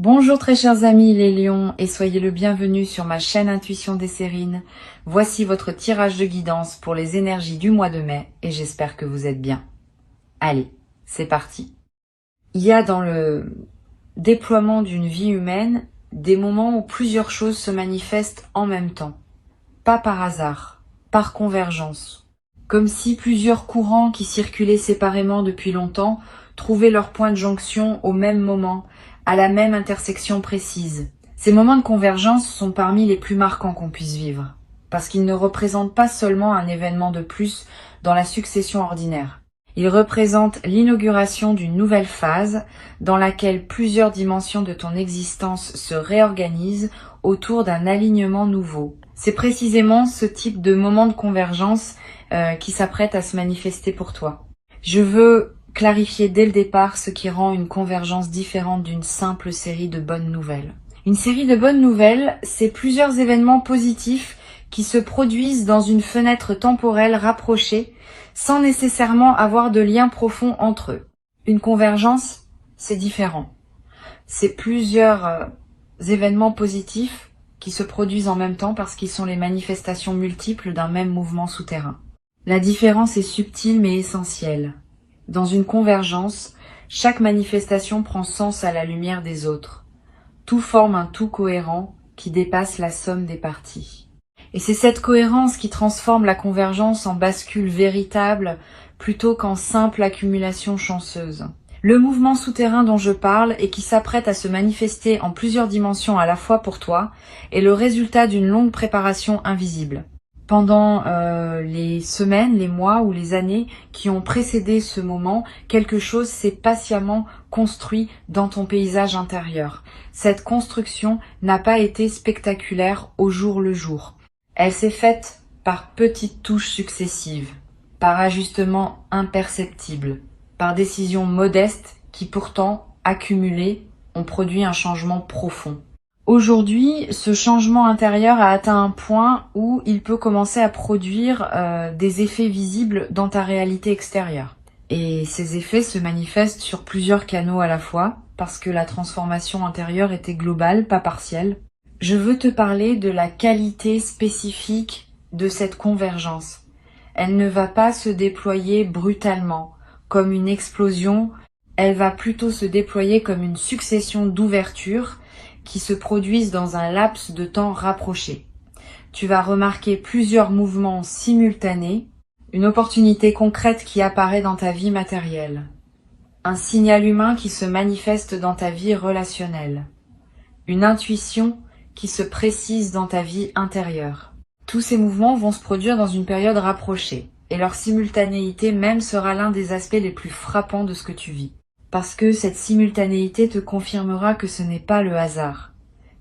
Bonjour très chers amis les lions et soyez le bienvenu sur ma chaîne Intuition des Sérines. Voici votre tirage de guidance pour les énergies du mois de mai et j'espère que vous êtes bien. Allez, c'est parti. Il y a dans le déploiement d'une vie humaine des moments où plusieurs choses se manifestent en même temps. Pas par hasard, par convergence. Comme si plusieurs courants qui circulaient séparément depuis longtemps trouvaient leur point de jonction au même moment, à la même intersection précise. Ces moments de convergence sont parmi les plus marquants qu'on puisse vivre, parce qu'ils ne représentent pas seulement un événement de plus dans la succession ordinaire. Ils représentent l'inauguration d'une nouvelle phase dans laquelle plusieurs dimensions de ton existence se réorganisent autour d'un alignement nouveau. C'est précisément ce type de moment de convergence qui s'apprête à se manifester pour toi. Je veux clarifier dès le départ ce qui rend une convergence différente d'une simple série de bonnes nouvelles. Une série de bonnes nouvelles, c'est plusieurs événements positifs qui se produisent dans une fenêtre temporelle rapprochée sans nécessairement avoir de lien profond entre eux. Une convergence, c'est différent. C'est plusieurs événements positifs qui se produisent en même temps parce qu'ils sont les manifestations multiples d'un même mouvement souterrain. La différence est subtile mais essentielle. Dans une convergence, chaque manifestation prend sens à la lumière des autres. Tout forme un tout cohérent qui dépasse la somme des parties. Et c'est cette cohérence qui transforme la convergence en bascule véritable plutôt qu'en simple accumulation chanceuse. Le mouvement souterrain dont je parle et qui s'apprête à se manifester en plusieurs dimensions à la fois pour toi est le résultat d'une longue préparation invisible. Pendant les semaines, les mois ou les années qui ont précédé ce moment, quelque chose s'est patiemment construit dans ton paysage intérieur. Cette construction n'a pas été spectaculaire au jour le jour. Elle s'est faite par petites touches successives, par ajustements imperceptibles, par décisions modestes qui pourtant, accumulées, ont produit un changement profond. Aujourd'hui, ce changement intérieur a atteint un point où il peut commencer à produire des effets visibles dans ta réalité extérieure. Et ces effets se manifestent sur plusieurs canaux à la fois, parce que la transformation intérieure était globale, pas partielle. Je veux te parler de la qualité spécifique de cette convergence. Elle ne va pas se déployer brutalement, comme une explosion, elle va plutôt se déployer comme une succession d'ouvertures qui se produisent dans un laps de temps rapproché. Tu vas remarquer plusieurs mouvements simultanés, une opportunité concrète qui apparaît dans ta vie matérielle, un signal humain qui se manifeste dans ta vie relationnelle, une intuition qui se précise dans ta vie intérieure. Tous ces mouvements vont se produire dans une période rapprochée, et leur simultanéité même sera l'un des aspects les plus frappants de ce que tu vis. Parce que cette simultanéité te confirmera que ce n'est pas le hasard,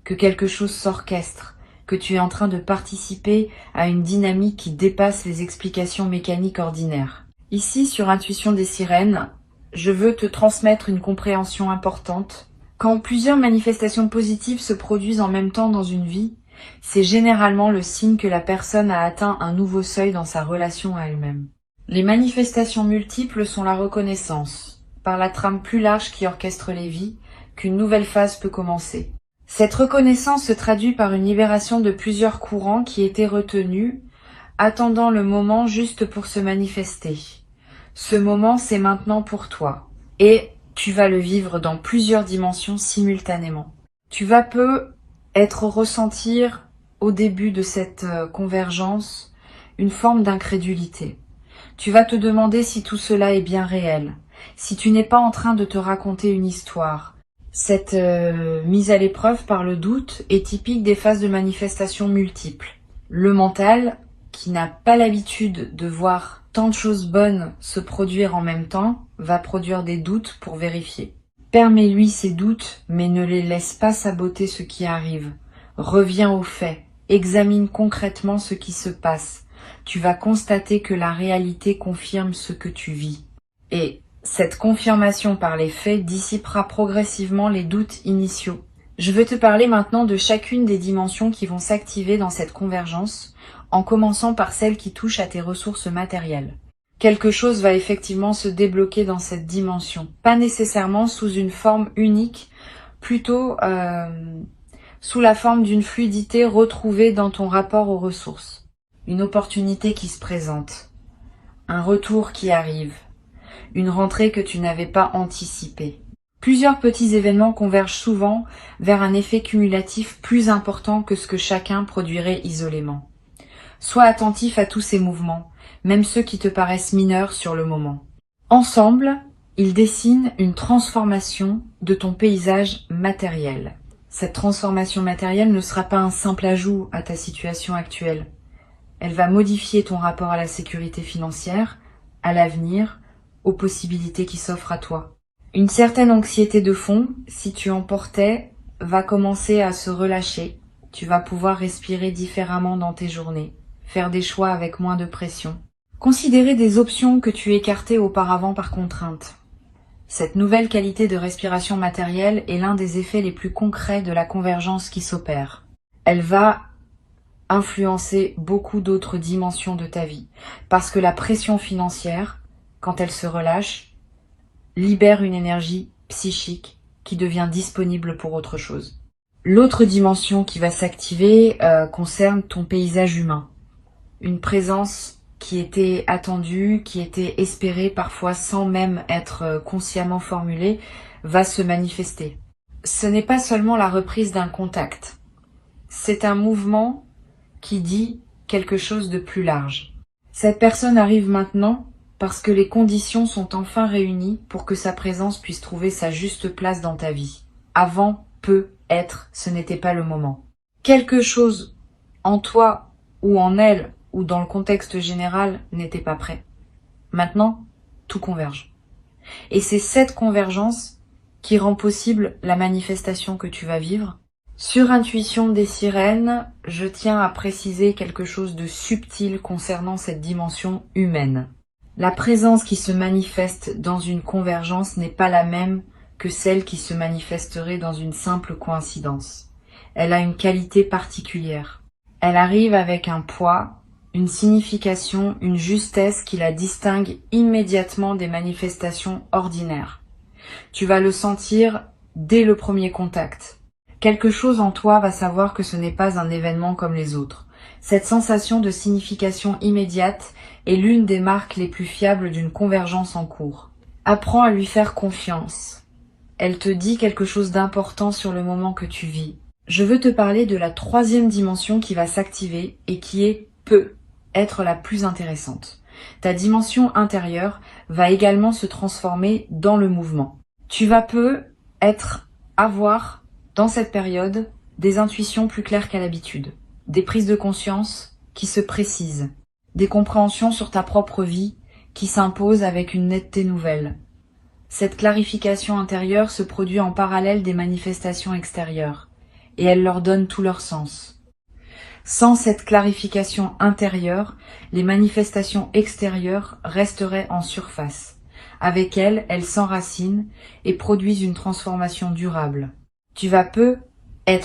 que quelque chose s'orchestre, que tu es en train de participer à une dynamique qui dépasse les explications mécaniques ordinaires. Ici, sur Intuition des Sirènes, je veux te transmettre une compréhension importante. Quand plusieurs manifestations positives se produisent en même temps dans une vie, c'est généralement le signe que la personne a atteint un nouveau seuil dans sa relation à elle-même. Les manifestations multiples sont la reconnaissance, par la trame plus large qui orchestre les vies, qu'une nouvelle phase peut commencer. Cette reconnaissance se traduit par une libération de plusieurs courants qui étaient retenus, attendant le moment juste pour se manifester. Ce moment, c'est maintenant pour toi, et tu vas le vivre dans plusieurs dimensions simultanément. Tu vas ressentir au début de cette convergence une forme d'incrédulité. Tu vas te demander si tout cela est bien réel, si tu n'es pas en train de te raconter une histoire. Cette mise à l'épreuve par le doute est typique des phases de manifestation multiples. Le mental, qui n'a pas l'habitude de voir tant de choses bonnes se produire en même temps, va produire des doutes pour vérifier. Permets-lui ces doutes, mais ne les laisse pas saboter ce qui arrive. Reviens aux faits, examine concrètement ce qui se passe. Tu vas constater que la réalité confirme ce que tu vis. Et cette confirmation par les faits dissipera progressivement les doutes initiaux. Je veux te parler maintenant de chacune des dimensions qui vont s'activer dans cette convergence, en commençant par celle qui touche à tes ressources matérielles. Quelque chose va effectivement se débloquer dans cette dimension, pas nécessairement sous une forme unique plutôt sous la forme d'une fluidité retrouvée dans ton rapport aux ressources. Une opportunité qui se présente, un retour qui arrive, une rentrée que tu n'avais pas anticipée. Plusieurs petits événements convergent souvent vers un effet cumulatif plus important que ce que chacun produirait isolément. Sois attentif à tous ces mouvements, même ceux qui te paraissent mineurs sur le moment. Ensemble, ils dessinent une transformation de ton paysage matériel. Cette transformation matérielle ne sera pas un simple ajout à ta situation actuelle. Elle va modifier ton rapport à la sécurité financière, à l'avenir, aux possibilités qui s'offrent à toi. Une certaine anxiété de fond, si tu en portais, va commencer à se relâcher. Tu vas pouvoir respirer différemment dans tes journées, faire des choix avec moins de pression. Considérer des options que tu écartais auparavant par contrainte. Cette nouvelle qualité de respiration matérielle est l'un des effets les plus concrets de la convergence qui s'opère. Elle va influencer beaucoup d'autres dimensions de ta vie, parce que la pression financière, quand elle se relâche, libère une énergie psychique qui devient disponible pour autre chose. L'autre dimension qui va s'activer concerne ton paysage humain. Une présence qui était attendue, qui était espérée parfois sans même être consciemment formulée, va se manifester. Ce n'est pas seulement la reprise d'un contact, c'est un mouvement qui dit quelque chose de plus large. Cette personne arrive maintenant parce que les conditions sont enfin réunies pour que sa présence puisse trouver sa juste place dans ta vie. Avant, peut être, ce n'était pas le moment. Quelque chose en toi ou en elle ou dans le contexte général n'était pas prêt. Maintenant, tout converge. Et c'est cette convergence qui rend possible la manifestation que tu vas vivre. Sur Intuition des sirènes, je tiens à préciser quelque chose de subtil concernant cette dimension humaine. La présence qui se manifeste dans une convergence n'est pas la même que celle qui se manifesterait dans une simple coïncidence. Elle a une qualité particulière. Elle arrive avec un poids, une signification, une justesse qui la distingue immédiatement des manifestations ordinaires. Tu vas le sentir dès le premier contact. Quelque chose en toi va savoir que ce n'est pas un événement comme les autres. Cette sensation de signification immédiate est l'une des marques les plus fiables d'une convergence en cours. Apprends à lui faire confiance. Elle te dit quelque chose d'important sur le moment que tu vis. Je veux te parler de la troisième dimension qui va s'activer et qui peut être la plus intéressante. Ta dimension intérieure va également se transformer dans le mouvement. Tu vas avoir dans cette période des intuitions plus claires qu'à l'habitude, des prises de conscience qui se précisent, des compréhensions sur ta propre vie qui s'imposent avec une netteté nouvelle. Cette clarification intérieure se produit en parallèle des manifestations extérieures, et elle leur donne tout leur sens. Sans cette clarification intérieure, les manifestations extérieures resteraient en surface. Avec elles, elles s'enracinent et produisent une transformation durable. Tu vas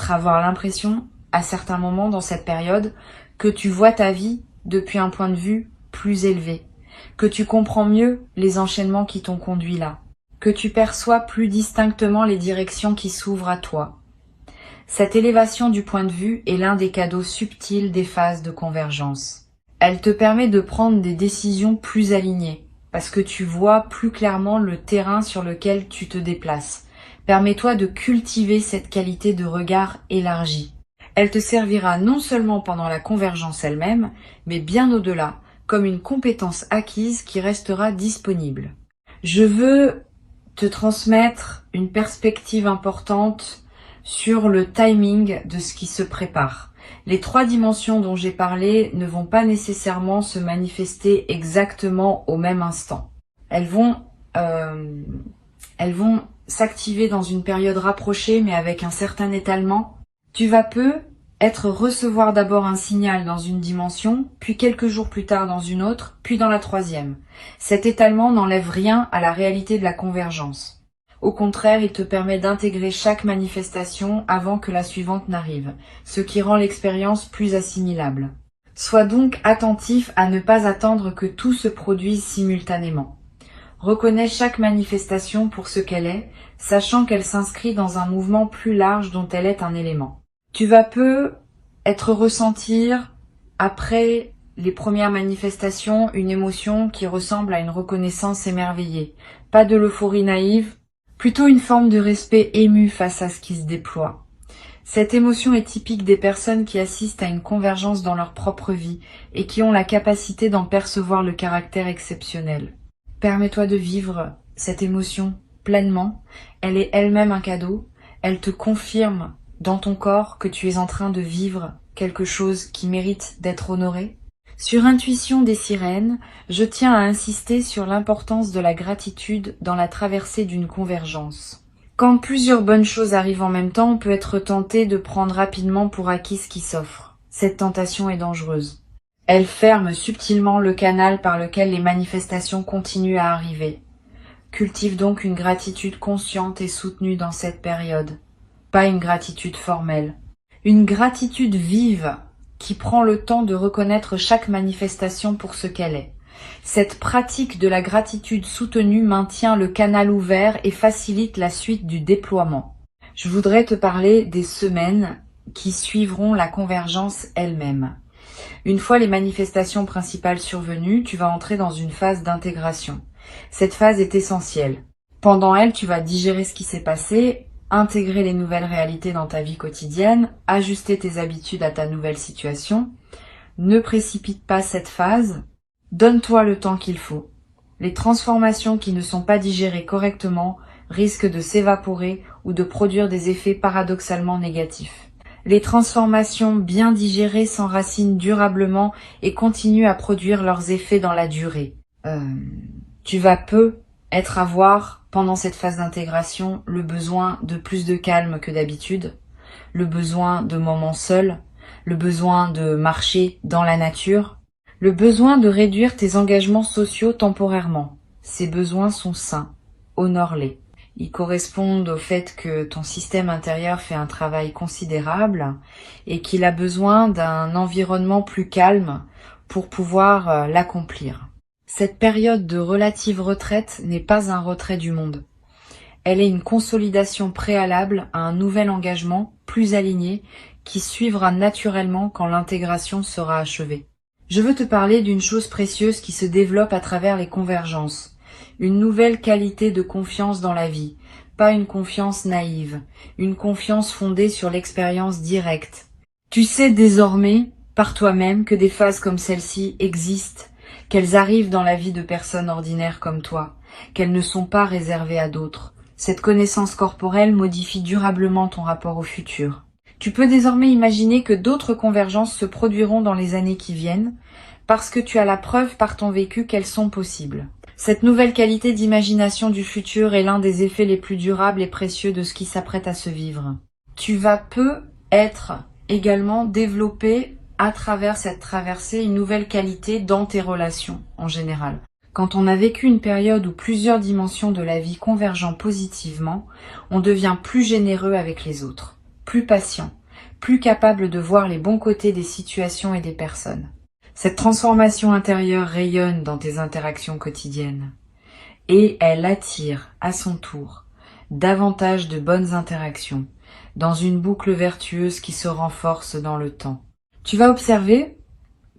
avoir l'impression, à certains moments dans cette période, que tu vois ta vie depuis un point de vue plus élevé, que tu comprends mieux les enchaînements qui t'ont conduit là, que tu perçois plus distinctement les directions qui s'ouvrent à toi. Cette élévation du point de vue est l'un des cadeaux subtils des phases de convergence. Elle te permet de prendre des décisions plus alignées, parce que tu vois plus clairement le terrain sur lequel tu te déplaces. Permets-toi de cultiver cette qualité de regard élargi. Elle te servira non seulement pendant la convergence elle-même, mais bien au-delà, comme une compétence acquise qui restera disponible. Je veux te transmettre une perspective importante sur le timing de ce qui se prépare. Les trois dimensions dont j'ai parlé ne vont pas nécessairement se manifester exactement au même instant. Elles vont s'activer dans une période rapprochée mais avec un certain étalement. Tu vas recevoir d'abord un signal dans une dimension, puis quelques jours plus tard dans une autre, puis dans la troisième. Cet étalement n'enlève rien à la réalité de la convergence. Au contraire, il te permet d'intégrer chaque manifestation avant que la suivante n'arrive, ce qui rend l'expérience plus assimilable. Sois donc attentif à ne pas attendre que tout se produise simultanément. Reconnais chaque manifestation pour ce qu'elle est, sachant qu'elle s'inscrit dans un mouvement plus large dont elle est un élément. Tu vas peu être ressentir, après les premières manifestations, une émotion qui ressemble à une reconnaissance émerveillée. Pas de l'euphorie naïve, plutôt une forme de respect ému face à ce qui se déploie. Cette émotion est typique des personnes qui assistent à une convergence dans leur propre vie et qui ont la capacité d'en percevoir le caractère exceptionnel. Permets-toi de vivre cette émotion pleinement, elle est elle-même un cadeau, elle te confirme dans ton corps que tu es en train de vivre quelque chose qui mérite d'être honoré. Sur Intuition des sirènes, je tiens à insister sur l'importance de la gratitude dans la traversée d'une convergence. Quand plusieurs bonnes choses arrivent en même temps, on peut être tenté de prendre rapidement pour acquis ce qui s'offre. Cette tentation est dangereuse. Elle ferme subtilement le canal par lequel les manifestations continuent à arriver. Cultive donc une gratitude consciente et soutenue dans cette période. Pas une gratitude formelle. Une gratitude vive qui prend le temps de reconnaître chaque manifestation pour ce qu'elle est. Cette pratique de la gratitude soutenue maintient le canal ouvert et facilite la suite du déploiement. Je voudrais te parler des semaines qui suivront la convergence elle-même. Une fois les manifestations principales survenues, tu vas entrer dans une phase d'intégration. Cette phase est essentielle. Pendant elle, tu vas digérer ce qui s'est passé, intégrer les nouvelles réalités dans ta vie quotidienne, ajuster tes habitudes à ta nouvelle situation. Ne précipite pas cette phase, donne-toi le temps qu'il faut. Les transformations qui ne sont pas digérées correctement risquent de s'évaporer ou de produire des effets paradoxalement négatifs. Les transformations bien digérées s'enracinent durablement et continuent à produire leurs effets dans la durée. Tu vas peu être à voir pendant cette phase d'intégration le besoin de plus de calme que d'habitude, le besoin de moments seuls, le besoin de marcher dans la nature, le besoin de réduire tes engagements sociaux temporairement. Ces besoins sont sains, honore-les. Ils correspondent au fait que ton système intérieur fait un travail considérable et qu'il a besoin d'un environnement plus calme pour pouvoir l'accomplir. Cette période de relative retraite n'est pas un retrait du monde. Elle est une consolidation préalable à un nouvel engagement plus aligné qui suivra naturellement quand l'intégration sera achevée. Je veux te parler d'une chose précieuse qui se développe à travers les convergences. Une nouvelle qualité de confiance dans la vie, pas une confiance naïve, une confiance fondée sur l'expérience directe. Tu sais désormais, par toi-même, que des phases comme celle-ci existent, qu'elles arrivent dans la vie de personnes ordinaires comme toi, qu'elles ne sont pas réservées à d'autres. Cette connaissance corporelle modifie durablement ton rapport au futur. Tu peux désormais imaginer que d'autres convergences se produiront dans les années qui viennent, parce que tu as la preuve par ton vécu qu'elles sont possibles. Cette nouvelle qualité d'imagination du futur est l'un des effets les plus durables et précieux de ce qui s'apprête à se vivre. Tu vas peu être également développé à travers cette traversée une nouvelle qualité dans tes relations en général. Quand on a vécu une période où plusieurs dimensions de la vie convergent positivement, on devient plus généreux avec les autres, plus patient, plus capable de voir les bons côtés des situations et des personnes. Cette transformation intérieure rayonne dans tes interactions quotidiennes et elle attire à son tour davantage de bonnes interactions dans une boucle vertueuse qui se renforce dans le temps. Tu vas observer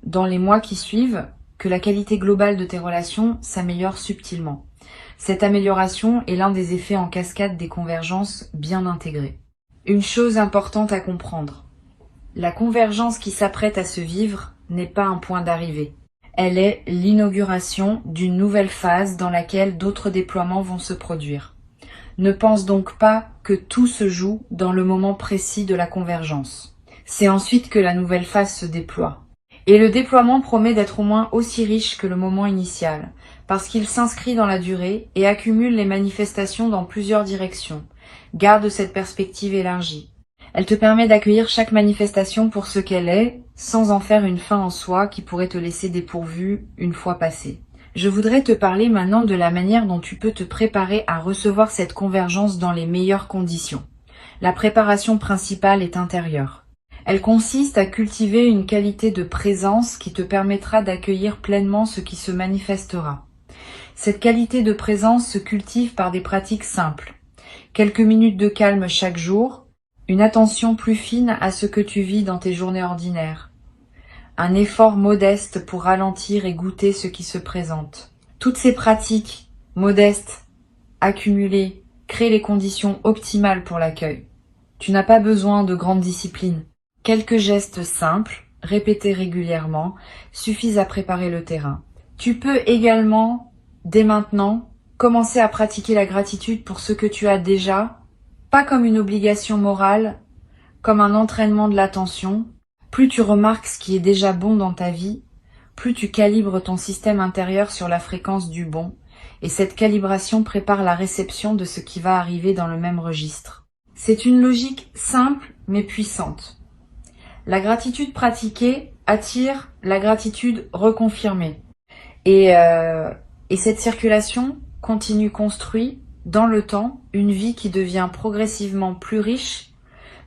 dans les mois qui suivent que la qualité globale de tes relations s'améliore subtilement. Cette amélioration est l'un des effets en cascade des convergences bien intégrées. Une chose importante à comprendre, la convergence qui s'apprête à se vivre n'est pas un point d'arrivée. Elle est l'inauguration d'une nouvelle phase dans laquelle d'autres déploiements vont se produire. Ne pense donc pas que tout se joue dans le moment précis de la convergence. C'est ensuite que la nouvelle phase se déploie. Et le déploiement promet d'être au moins aussi riche que le moment initial, parce qu'il s'inscrit dans la durée et accumule les manifestations dans plusieurs directions. Garde cette perspective élargie. Elle te permet d'accueillir chaque manifestation pour ce qu'elle est, sans en faire une fin en soi qui pourrait te laisser dépourvu une fois passée. Je voudrais te parler maintenant de la manière dont tu peux te préparer à recevoir cette convergence dans les meilleures conditions. La préparation principale est intérieure. Elle consiste à cultiver une qualité de présence qui te permettra d'accueillir pleinement ce qui se manifestera. Cette qualité de présence se cultive par des pratiques simples. Quelques minutes de calme chaque jour, une attention plus fine à ce que tu vis dans tes journées ordinaires, un effort modeste pour ralentir et goûter ce qui se présente. Toutes ces pratiques modestes, accumulées, créent les conditions optimales pour l'accueil. Tu n'as pas besoin de grande discipline. Quelques gestes simples, répétés régulièrement, suffisent à préparer le terrain. Tu peux également, dès maintenant, commencer à pratiquer la gratitude pour ce que tu as déjà, pas comme une obligation morale, comme un entraînement de l'attention. Plus tu remarques ce qui est déjà bon dans ta vie, plus tu calibres ton système intérieur sur la fréquence du bon, et cette calibration prépare la réception de ce qui va arriver dans le même registre. C'est une logique simple mais puissante. La gratitude pratiquée attire la gratitude reconfirmée. Et cette circulation continue construit dans le temps une vie qui devient progressivement plus riche,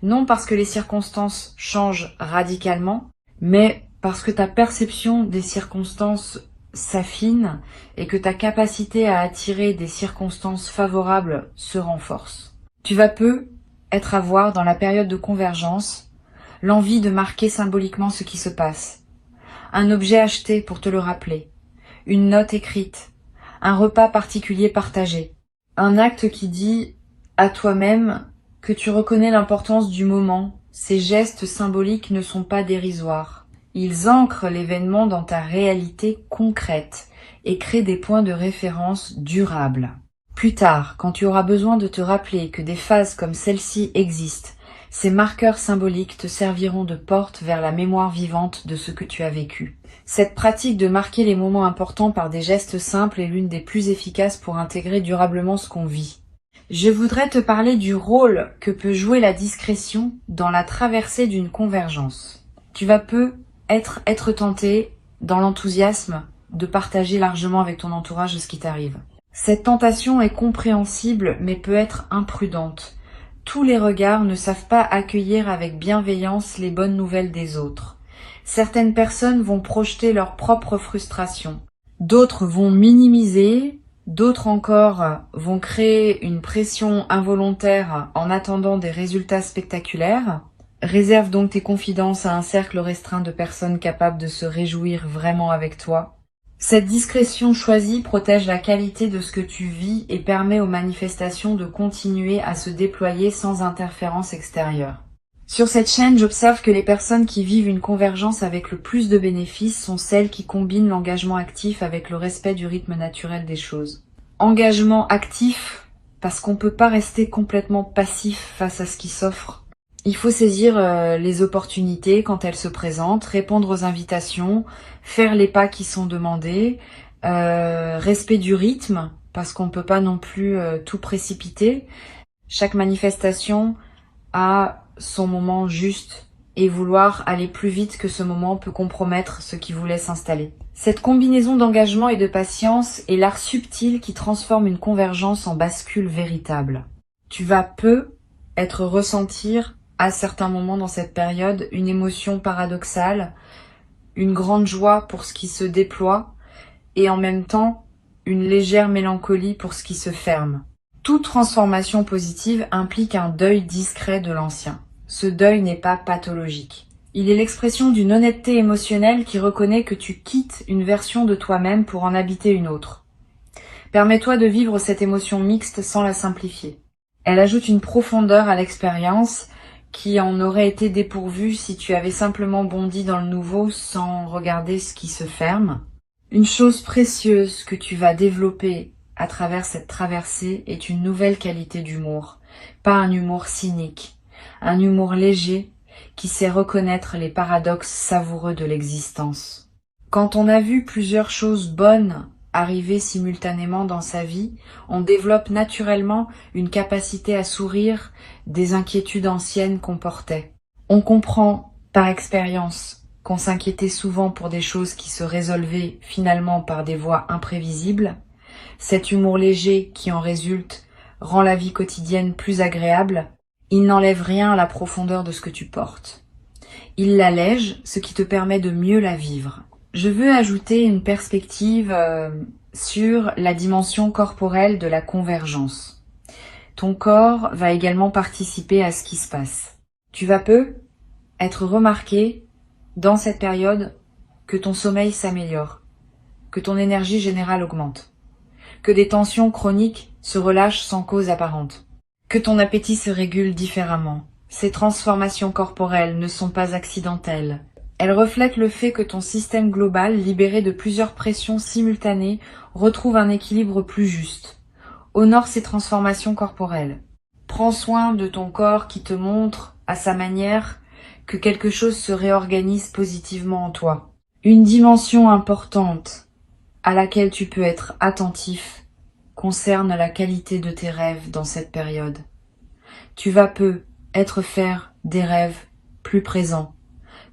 non parce que les circonstances changent radicalement, mais parce que ta perception des circonstances s'affine et que ta capacité à attirer des circonstances favorables se renforce. Tu vas peu être à voir dans la période de convergence l'envie de marquer symboliquement ce qui se passe. Un objet acheté pour te le rappeler, une note écrite, un repas particulier partagé, un acte qui dit à toi-même que tu reconnais l'importance du moment. Ces gestes symboliques ne sont pas dérisoires. Ils ancrent l'événement dans ta réalité concrète et créent des points de référence durables. Plus tard, quand tu auras besoin de te rappeler que des phases comme celle-ci existent, ces marqueurs symboliques te serviront de porte vers la mémoire vivante de ce que tu as vécu. Cette pratique de marquer les moments importants par des gestes simples est l'une des plus efficaces pour intégrer durablement ce qu'on vit. Je voudrais te parler du rôle que peut jouer la discrétion dans la traversée d'une convergence. Tu vas peu être tenté, dans l'enthousiasme, de partager largement avec ton entourage ce qui t'arrive. Cette tentation est compréhensible mais peut être imprudente. Tous les regards ne savent pas accueillir avec bienveillance les bonnes nouvelles des autres. Certaines personnes vont projeter leur propre frustration. D'autres vont minimiser, d'autres encore vont créer une pression involontaire en attendant des résultats spectaculaires. Réserve donc tes confidences à un cercle restreint de personnes capables de se réjouir vraiment avec toi. Cette discrétion choisie protège la qualité de ce que tu vis et permet aux manifestations de continuer à se déployer sans interférence extérieure. Sur cette chaîne, j'observe que les personnes qui vivent une convergence avec le plus de bénéfices sont celles qui combinent l'engagement actif avec le respect du rythme naturel des choses. Engagement actif, parce qu'on ne peut pas rester complètement passif face à ce qui s'offre. Il faut saisir les opportunités quand elles se présentent, répondre aux invitations, faire les pas qui sont demandés, respect du rythme, parce qu'on ne peut pas non plus tout précipiter. Chaque manifestation a son moment juste et vouloir aller plus vite que ce moment peut compromettre ce qui voulait s'installer. Cette combinaison d'engagement et de patience est l'art subtil qui transforme une convergence en bascule véritable. Tu vas peu ressentir à certains moments dans cette période une émotion paradoxale, une grande joie pour ce qui se déploie et en même temps une légère mélancolie pour ce qui se ferme. Toute transformation positive implique un deuil discret de l'ancien. Ce deuil n'est pas pathologique. Il est l'expression d'une honnêteté émotionnelle qui reconnaît que tu quittes une version de toi-même pour en habiter une autre. Permets-toi de vivre cette émotion mixte sans la simplifier. Elle ajoute une profondeur à l'expérience qui en aurait été dépourvue si tu avais simplement bondi dans le nouveau sans regarder ce qui se ferme. Une chose précieuse que tu vas développer à travers cette traversée est une nouvelle qualité d'humour. Pas un humour cynique, un humour léger qui sait reconnaître les paradoxes savoureux de l'existence. Quand on a vu plusieurs choses bonnes arriver simultanément dans sa vie, on développe naturellement une capacité à sourire des inquiétudes anciennes qu'on portait. On comprend par expérience qu'on s'inquiétait souvent pour des choses qui se résolvaient finalement par des voies imprévisibles. Cet humour léger qui en résulte rend la vie quotidienne plus agréable. Il n'enlève rien à la profondeur de ce que tu portes. Il l'allège, ce qui te permet de mieux la vivre. Je veux ajouter une perspective sur la dimension corporelle de la convergence. Ton corps va également participer à ce qui se passe. Tu vas peu être remarqué dans cette période que ton sommeil s'améliore, que ton énergie générale augmente, que des tensions chroniques se relâchent sans cause apparente, que ton appétit se régule différemment. Ces transformations corporelles ne sont pas accidentelles. Elles reflètent le fait que ton système global, libéré de plusieurs pressions simultanées, retrouve un équilibre plus juste. Honore ces transformations corporelles. Prends soin de ton corps qui te montre, à sa manière, que quelque chose se réorganise positivement en toi. Une dimension importante à laquelle tu peux être attentif concerne la qualité de tes rêves dans cette période. Tu vas peu faire des rêves plus présents,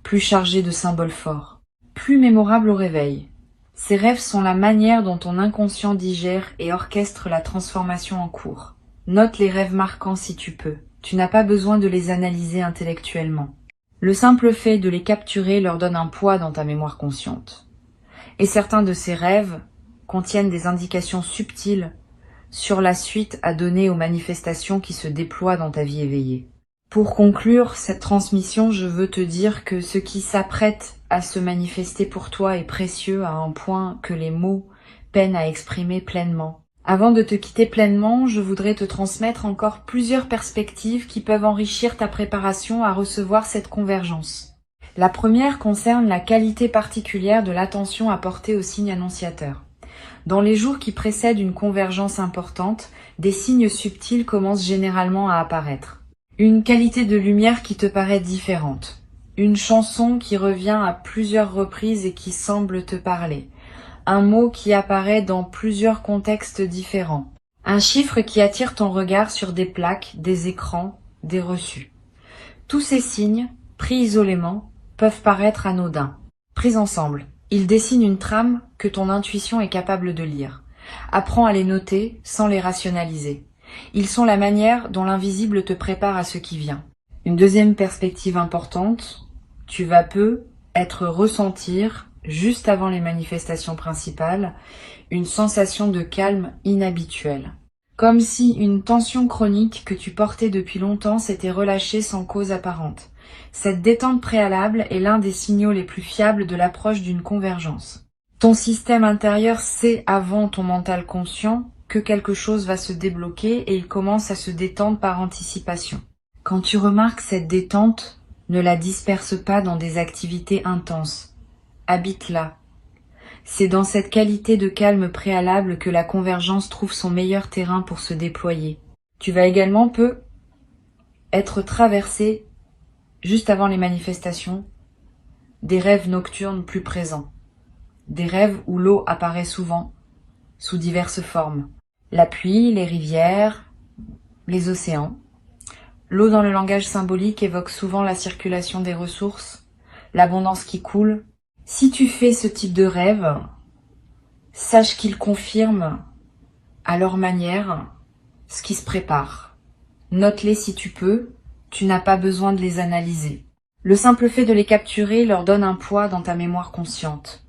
plus chargés de symboles forts, plus mémorables au réveil. Ces rêves sont la manière dont ton inconscient digère et orchestre la transformation en cours. Note les rêves marquants si tu peux. Tu n'as pas besoin de les analyser intellectuellement. Le simple fait de les capturer leur donne un poids dans ta mémoire consciente. Et certains de ces rêves contiennent des indications subtiles sur la suite à donner aux manifestations qui se déploient dans ta vie éveillée. Pour conclure cette transmission, je veux te dire que ce qui s'apprête à se manifester pour toi est précieux à un point que les mots peinent à exprimer pleinement. Avant de te quitter pleinement, je voudrais te transmettre encore plusieurs perspectives qui peuvent enrichir ta préparation à recevoir cette convergence. La première concerne la qualité particulière de l'attention apportée aux signes annonciateurs. Dans les jours qui précèdent une convergence importante, des signes subtils commencent généralement à apparaître. Une qualité de lumière qui te paraît différente. Une chanson qui revient à plusieurs reprises et qui semble te parler. Un mot qui apparaît dans plusieurs contextes différents. Un chiffre qui attire ton regard sur des plaques, des écrans, des reçus. Tous ces signes, pris isolément, peuvent paraître anodins. Pris ensemble, ils dessinent une trame que ton intuition est capable de lire. Apprends à les noter sans les rationaliser. Ils sont la manière dont l'invisible te prépare à ce qui vient. Une deuxième perspective importante, tu vas peu ressentir, juste avant les manifestations principales, une sensation de calme inhabituelle. Comme si une tension chronique que tu portais depuis longtemps s'était relâchée sans cause apparente. Cette détente préalable est l'un des signaux les plus fiables de l'approche d'une convergence. Ton système intérieur sait avant ton mental conscient que quelque chose va se débloquer et il commence à se détendre par anticipation. Quand tu remarques cette détente, ne la disperse pas dans des activités intenses. Habite-la. C'est dans cette qualité de calme préalable que la convergence trouve son meilleur terrain pour se déployer. Tu vas également peu être traversé, juste avant les manifestations, des rêves nocturnes plus présents. Des rêves où l'eau apparaît souvent, sous diverses formes. La pluie, les rivières, les océans. L'eau dans le langage symbolique évoque souvent la circulation des ressources, l'abondance qui coule. Si tu fais ce type de rêve, sache qu'ils confirment, à leur manière, ce qui se prépare. Note-les si tu peux, tu n'as pas besoin de les analyser. Le simple fait de les capturer leur donne un poids dans ta mémoire consciente.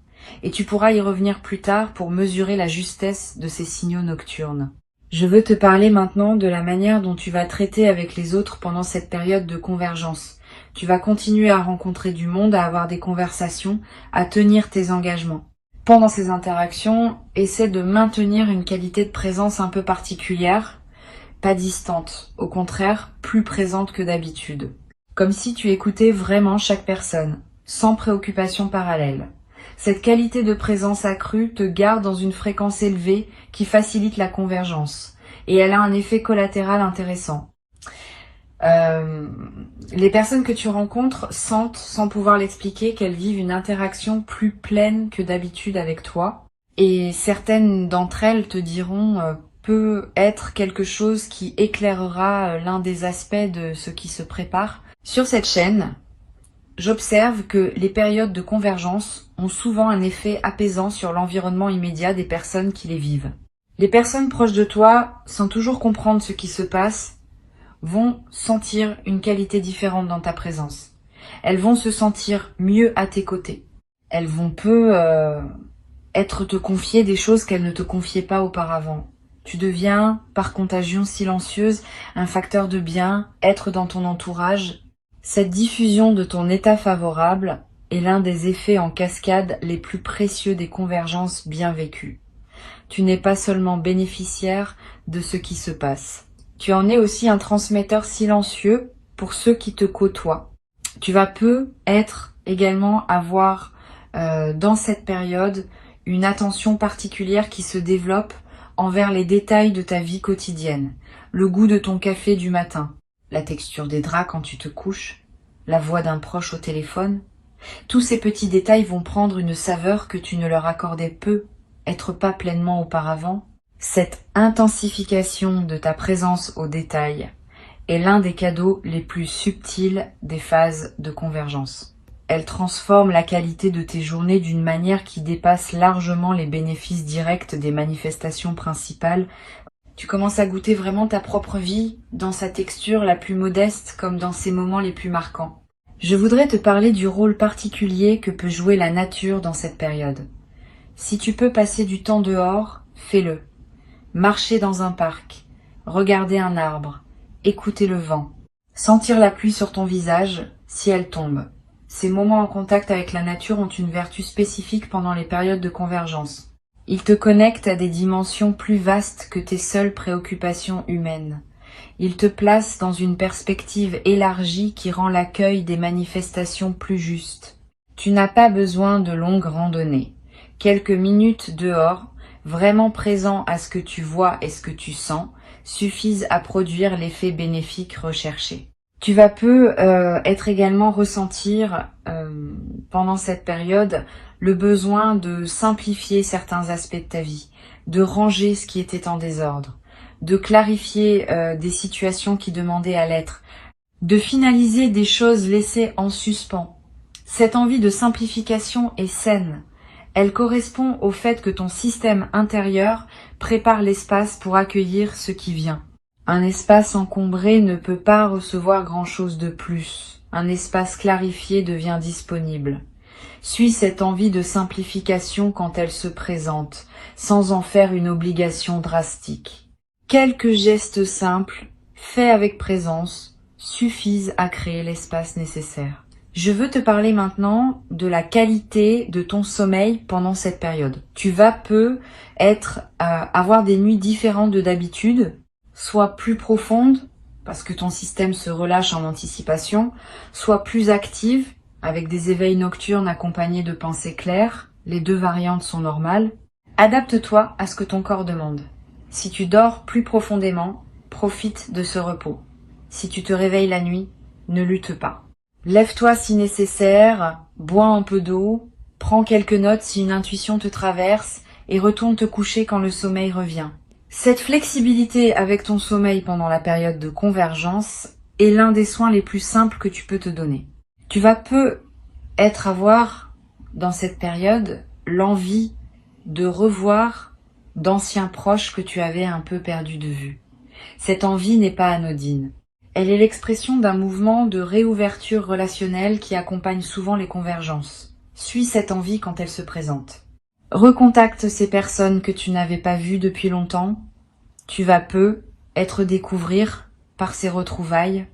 Et tu pourras y revenir plus tard pour mesurer la justesse de ces signaux nocturnes. Je veux te parler maintenant de la manière dont tu vas traiter avec les autres pendant cette période de convergence. Tu vas continuer à rencontrer du monde, à avoir des conversations, à tenir tes engagements. Pendant ces interactions, essaie de maintenir une qualité de présence un peu particulière, pas distante, au contraire, plus présente que d'habitude. Comme si tu écoutais vraiment chaque personne, sans préoccupation parallèle. Cette qualité de présence accrue te garde dans une fréquence élevée qui facilite la convergence. Et elle a un effet collatéral intéressant. Les personnes que tu rencontres sentent, sans pouvoir l'expliquer, qu'elles vivent une interaction plus pleine que d'habitude avec toi. Et certaines d'entre elles te diront peut être quelque chose qui éclairera l'un des aspects de ce qui se prépare. Sur cette chaîne, j'observe que les périodes de convergence ont souvent un effet apaisant sur l'environnement immédiat des personnes qui les vivent. Les personnes proches de toi, sans toujours comprendre ce qui se passe, vont sentir une qualité différente dans ta présence. Elles vont se sentir mieux à tes côtés. Elles vont peu être te confier des choses qu'elle ne te confiait pas auparavant. Tu deviens, par contagion silencieuse, un facteur de bien-être dans ton entourage. Cette diffusion de ton état favorable est l'un des effets en cascade les plus précieux des convergences bien vécues. Tu n'es pas seulement bénéficiaire de ce qui se passe. Tu en es aussi un transmetteur silencieux pour ceux qui te côtoient. Tu vas être également avoir dans cette période une attention particulière qui se développe envers les détails de ta vie quotidienne. Le goût de ton café du matin, la texture des draps quand tu te couches, la voix d'un proche au téléphone. Tous ces petits détails vont prendre une saveur que tu ne leur accordais être pas pleinement auparavant. Cette intensification de ta présence aux détails est l'un des cadeaux les plus subtils des phases de convergence. Elle transforme la qualité de tes journées d'une manière qui dépasse largement les bénéfices directs des manifestations principales. Tu commences à goûter vraiment ta propre vie dans sa texture la plus modeste comme dans ses moments les plus marquants. Je voudrais te parler du rôle particulier que peut jouer la nature dans cette période. Si tu peux passer du temps dehors, fais-le. Marcher dans un parc, regarder un arbre, écouter le vent, sentir la pluie sur ton visage si elle tombe. Ces moments en contact avec la nature ont une vertu spécifique pendant les périodes de convergence. Ils te connectent à des dimensions plus vastes que tes seules préoccupations humaines. Ils te placent dans une perspective élargie qui rend l'accueil des manifestations plus juste. Tu n'as pas besoin de longues randonnées. Quelques minutes dehors, vraiment présent à ce que tu vois et ce que tu sens, suffisent à produire l'effet bénéfique recherché. Tu vas être également ressentir pendant cette période le besoin de simplifier certains aspects de ta vie, de ranger ce qui était en désordre, de clarifier des situations qui demandaient à l'être, de finaliser des choses laissées en suspens. Cette envie de simplification est saine. Elle correspond au fait que ton système intérieur prépare l'espace pour accueillir ce qui vient. Un espace encombré ne peut pas recevoir grand-chose de plus. Un espace clarifié devient disponible. Suis cette envie de simplification quand elle se présente, sans en faire une obligation drastique. Quelques gestes simples, faits avec présence, suffisent à créer l'espace nécessaire. Je veux te parler maintenant de la qualité de ton sommeil pendant cette période. Tu vas avoir des nuits différentes de d'habitude, soit plus profondes, parce que ton système se relâche en anticipation, soit plus active, avec des éveils nocturnes accompagnés de pensées claires. Les deux variantes sont normales. Adapte-toi à ce que ton corps demande. Si tu dors plus profondément, profite de ce repos. Si tu te réveilles la nuit, ne lutte pas. Lève-toi si nécessaire, bois un peu d'eau, prends quelques notes si une intuition te traverse et retourne te coucher quand le sommeil revient. Cette flexibilité avec ton sommeil pendant la période de convergence est l'un des soins les plus simples que tu peux te donner. Tu vas avoir dans cette période l'envie de revoir d'anciens proches que tu avais un peu perdus de vue. Cette envie n'est pas anodine. Elle est l'expression d'un mouvement de réouverture relationnelle qui accompagne souvent les convergences. Suis cette envie quand elle se présente. Recontacte ces personnes que tu n'avais pas vues depuis longtemps. Tu vas être découvrir, par ces retrouvailles,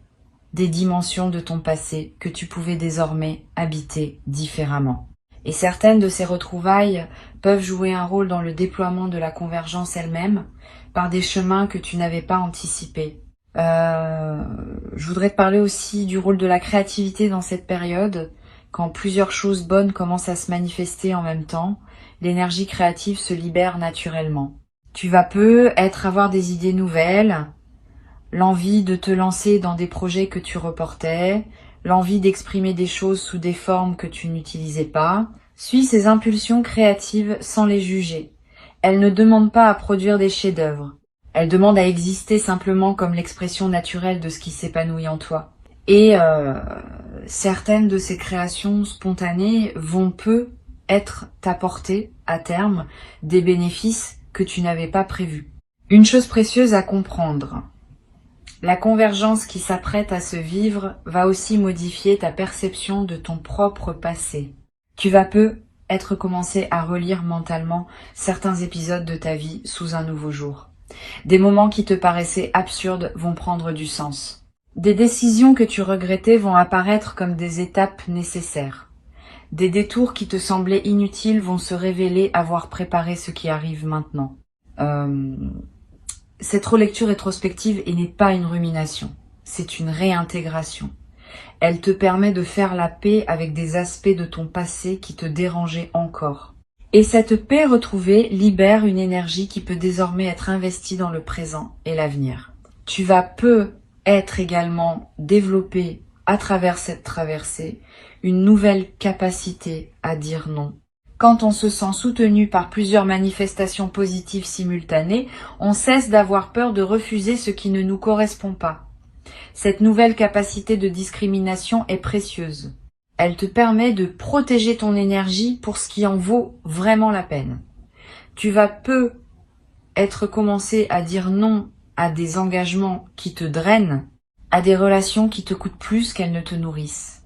des dimensions de ton passé que tu pouvais désormais habiter différemment. Et certaines de ces retrouvailles peuvent jouer un rôle dans le déploiement de la convergence elle-même, par des chemins que tu n'avais pas anticipés. Je voudrais te parler aussi du rôle de la créativité dans cette période. Quand plusieurs choses bonnes commencent à se manifester en même temps, l'énergie créative se libère naturellement. Tu vas avoir des idées nouvelles, l'envie de te lancer dans des projets que tu reportais, l'envie d'exprimer des choses sous des formes que tu n'utilisais pas. Suis ces impulsions créatives sans les juger. Elles ne demandent pas à produire des chefs-d'œuvre. Elles demandent à exister simplement comme l'expression naturelle de ce qui s'épanouit en toi. Et certaines de ces créations spontanées vont t'apporter à terme des bénéfices que tu n'avais pas prévus. Une chose précieuse à comprendre. La convergence qui s'apprête à se vivre va aussi modifier ta perception de ton propre passé. Tu vas être commencé à relire mentalement certains épisodes de ta vie sous un nouveau jour. Des moments qui te paraissaient absurdes vont prendre du sens. Des décisions que tu regrettais vont apparaître comme des étapes nécessaires. Des détours qui te semblaient inutiles vont se révéler avoir préparé ce qui arrive maintenant. Cette relecture rétrospective n'est pas une rumination, c'est une réintégration. Elle te permet de faire la paix avec des aspects de ton passé qui te dérangeaient encore. Et cette paix retrouvée libère une énergie qui peut désormais être investie dans le présent et l'avenir. Tu vas peut-être également développer à travers cette traversée une nouvelle capacité à dire non. Quand on se sent soutenu par plusieurs manifestations positives simultanées, on cesse d'avoir peur de refuser ce qui ne nous correspond pas. Cette nouvelle capacité de discrimination est précieuse. Elle te permet de protéger ton énergie pour ce qui en vaut vraiment la peine. Tu vas peut-être commencer à dire non à des engagements qui te drainent, à des relations qui te coûtent plus qu'elles ne te nourrissent,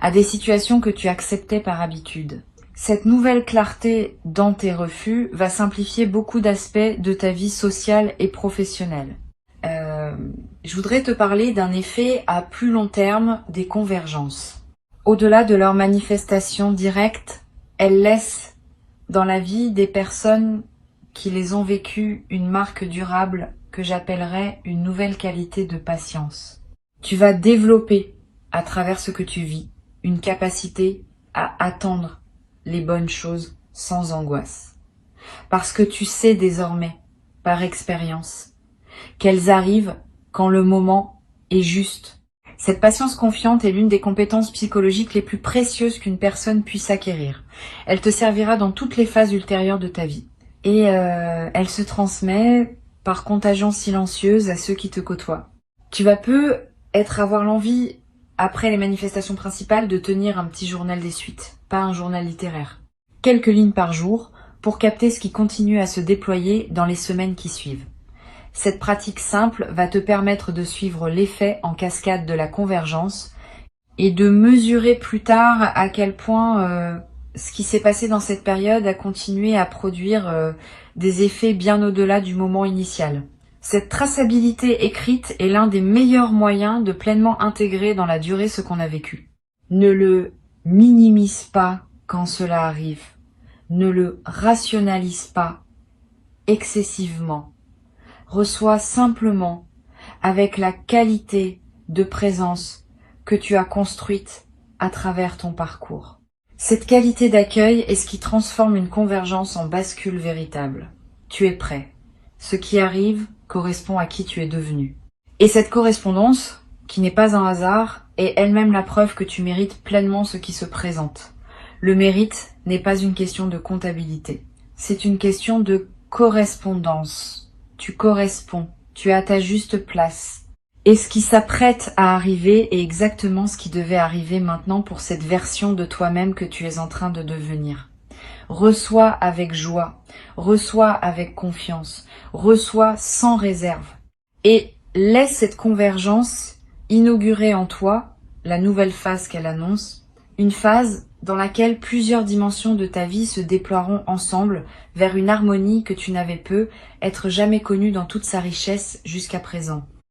à des situations que tu acceptais par habitude. Cette nouvelle clarté dans tes refus va simplifier beaucoup d'aspects de ta vie sociale et professionnelle. Je voudrais te parler d'un effet à plus long terme des convergences. Au-delà de leur manifestation directe, elles laissent dans la vie des personnes qui les ont vécues une marque durable que j'appellerais une nouvelle qualité de patience. Tu vas développer, à travers ce que tu vis, une capacité à attendre les bonnes choses sans angoisse. Parce que tu sais désormais, par expérience, qu'elles arrivent quand le moment est juste. Cette patience confiante est l'une des compétences psychologiques les plus précieuses qu'une personne puisse acquérir. Elle te servira dans toutes les phases ultérieures de ta vie. Et elle se transmet par contagion silencieuse à ceux qui te côtoient. Tu vas peut-être avoir l'envie, après les manifestations principales, de tenir un petit journal des suites, pas un journal littéraire. Quelques lignes par jour pour capter ce qui continue à se déployer dans les semaines qui suivent. Cette pratique simple va te permettre de suivre l'effet en cascade de la convergence et de mesurer plus tard à quel point ce qui s'est passé dans cette période a continué à produire des effets bien au-delà du moment initial. Cette traçabilité écrite est l'un des meilleurs moyens de pleinement intégrer dans la durée ce qu'on a vécu. Ne le minimise pas quand cela arrive. Ne le rationalise pas excessivement. Reçois simplement avec la qualité de présence que tu as construite à travers ton parcours. Cette qualité d'accueil est ce qui transforme une convergence en bascule véritable. Tu es prêt. Ce qui arrive correspond à qui tu es devenu. Et cette correspondance, qui n'est pas un hasard, est elle-même la preuve que tu mérites pleinement ce qui se présente. Le mérite n'est pas une question de comptabilité. C'est une question de correspondance. Tu corresponds, tu es à ta juste place. Et ce qui s'apprête à arriver est exactement ce qui devait arriver maintenant pour cette version de toi-même que tu es en train de devenir. Reçois avec joie, reçois avec confiance, reçois sans réserve. Et laisse cette convergence inaugurer en toi la nouvelle phase qu'elle annonce, une phase dans laquelle plusieurs dimensions de ta vie se déploieront ensemble vers une harmonie que tu n'avais peut-être jamais connue dans toute sa richesse jusqu'à présent.